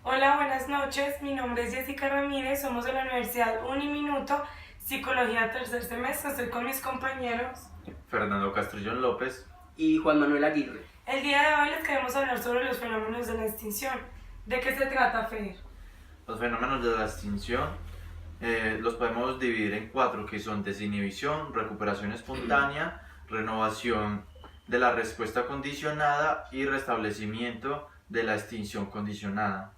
Hola, buenas noches. Mi nombre es Jessica Ramírez, somos de la Universidad Uniminuto, Psicología tercer semestre. Estoy con mis compañeros Fernando Castrillón López y Juan Manuel Aguirre. El día de hoy les queremos hablar sobre los fenómenos de la extinción. ¿De qué se trata, Fer? Los fenómenos de la extinción los podemos dividir en cuatro, que son desinhibición, recuperación espontánea, renovación de la respuesta condicionada y restablecimiento de la extinción condicionada.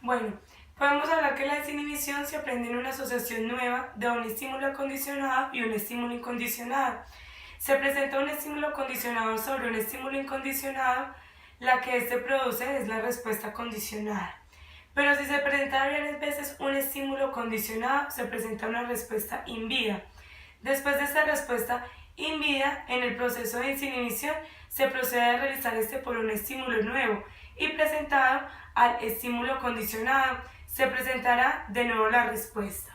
Bueno, podemos hablar que la desinhibición se aprende en una asociación nueva de un estímulo acondicionado y un estímulo incondicionado. Se presenta un estímulo condicionado sobre un estímulo incondicionado, la que éste produce es la respuesta condicionada. Pero si se presenta varias veces un estímulo condicionado, se presenta una respuesta inhibida. Después de esta respuesta inhibida, en el proceso de desinhibición, se procede a realizar por un estímulo nuevo y presentado al estímulo condicionado, se presentará de nuevo la respuesta.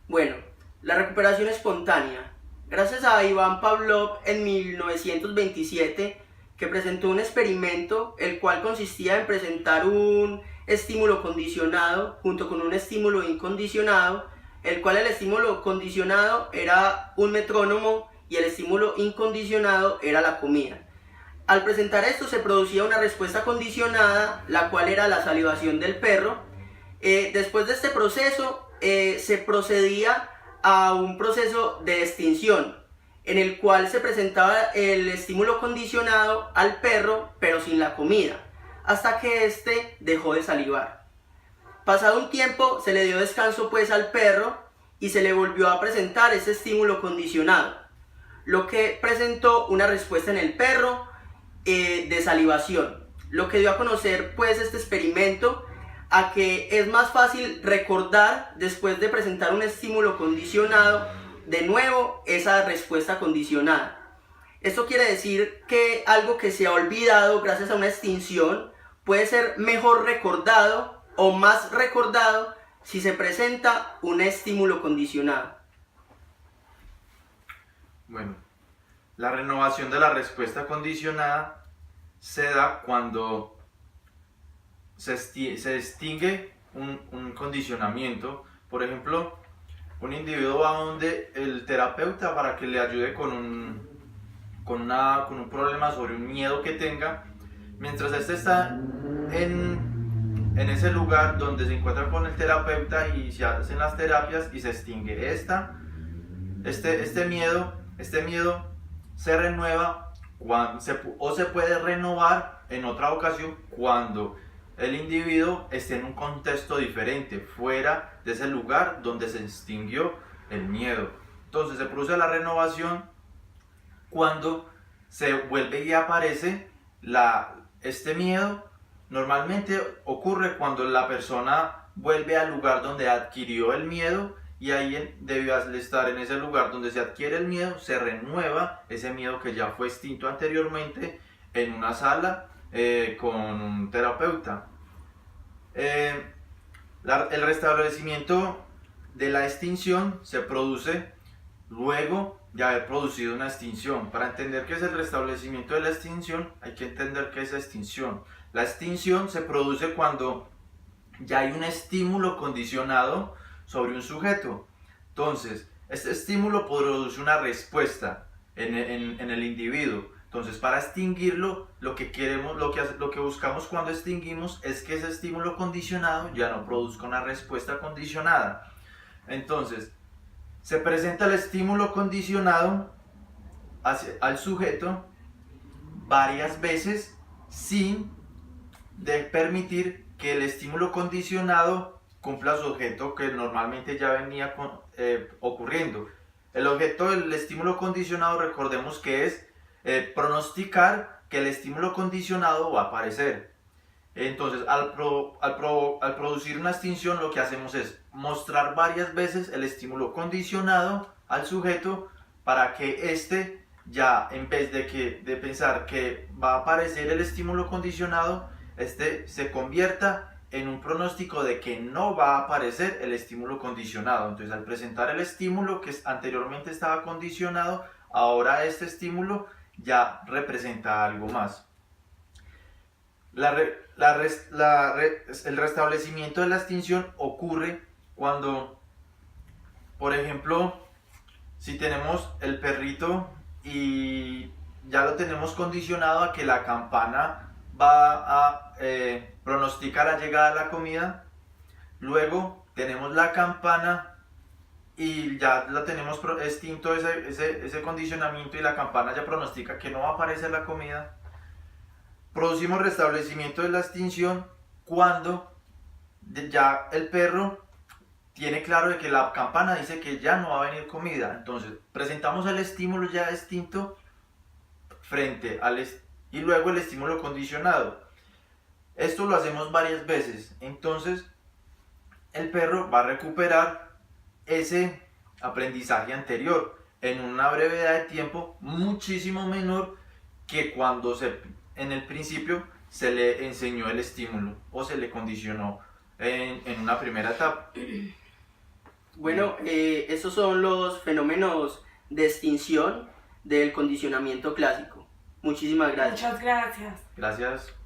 Bueno, la recuperación espontánea. Gracias a Ivan Pavlov en 1927, que presentó un experimento el cual consistía en presentar un estímulo condicionado junto con un estímulo incondicionado, el cual el estímulo condicionado era un metrónomo y el estímulo incondicionado era la comida. Al presentar esto se producía una respuesta condicionada, la cual era la salivación del perro. Después de este proceso se procedía a un proceso de extinción, en el cual se presentaba el estímulo condicionado al perro, pero sin la comida, hasta que éste dejó de salivar. Pasado un tiempo se le dio descanso pues al perro y se le volvió a presentar ese estímulo condicionado, lo que presentó una respuesta en el perro de salivación, lo que dio a conocer pues este experimento a que es más fácil recordar después de presentar un estímulo condicionado de nuevo esa respuesta condicionada. Esto quiere decir que algo que se ha olvidado gracias a una extinción puede ser mejor recordado o más recordado si se presenta un estímulo condicionado. Bueno, la renovación de la respuesta condicionada se da cuando se extingue un condicionamiento. Por ejemplo, un individuo va donde el terapeuta para que le ayude con un problema sobre un miedo que tenga. Mientras este está en ese lugar donde se encuentra con el terapeuta y se hacen las terapias y se extingue este miedo se renueva o se puede renovar en otra ocasión cuando el individuo esté en un contexto diferente, fuera de ese lugar donde se extinguió el miedo. Entonces se produce la renovación cuando se vuelve y aparece este miedo. Normalmente ocurre cuando la persona vuelve al lugar donde adquirió el miedo, y ahí, debido a estar en ese lugar donde se adquiere el miedo, se renueva ese miedo que ya fue extinto anteriormente en una sala con un terapeuta. El restablecimiento de la extinción se produce luego de haber producido una extinción. Para entender qué es el restablecimiento de la extinción, hay que entender qué es la extinción. La extinción se produce cuando ya hay un estímulo condicionado sobre un sujeto. Entonces, este estímulo produce una respuesta en el individuo. Entonces, para extinguirlo, lo que buscamos cuando extinguimos es que ese estímulo condicionado ya no produzca una respuesta condicionada. Entonces, se presenta el estímulo condicionado al sujeto varias veces sin permitir que el estímulo condicionado cumpla su objeto que normalmente ya venía ocurriendo. El objeto del estímulo condicionado, recordemos que es pronosticar que el estímulo condicionado va a aparecer. Entonces, al producir una extinción, lo que hacemos es mostrar varias veces el estímulo condicionado al sujeto para que éste ya, en vez de pensar que va a aparecer el estímulo condicionado, se convierta en un pronóstico de que no va a aparecer el estímulo condicionado. Entonces, al presentar el estímulo que anteriormente estaba condicionado, ahora este estímulo ya representa algo más. El restablecimiento de la extinción ocurre cuando, por ejemplo, si tenemos el perrito y ya lo tenemos condicionado a que la campana va a pronosticar la llegada de la comida, luego tenemos la campana y ya la tenemos extinto ese condicionamiento y la campana ya pronostica que no va a aparecer la comida. Producimos restablecimiento de la extinción cuando ya el perro tiene claro de que la campana dice que ya no va a venir comida. Entonces presentamos el estímulo ya extinto frente y luego el estímulo condicionado. Esto lo hacemos varias veces. Entonces el perro va a recuperar ese aprendizaje anterior en una brevedad de tiempo muchísimo menor que cuando en el principio se le enseñó el estímulo o se le condicionó en una primera etapa. Bueno, estos son los fenómenos de extinción del condicionamiento clásico. Muchísimas gracias. Muchas gracias. Gracias.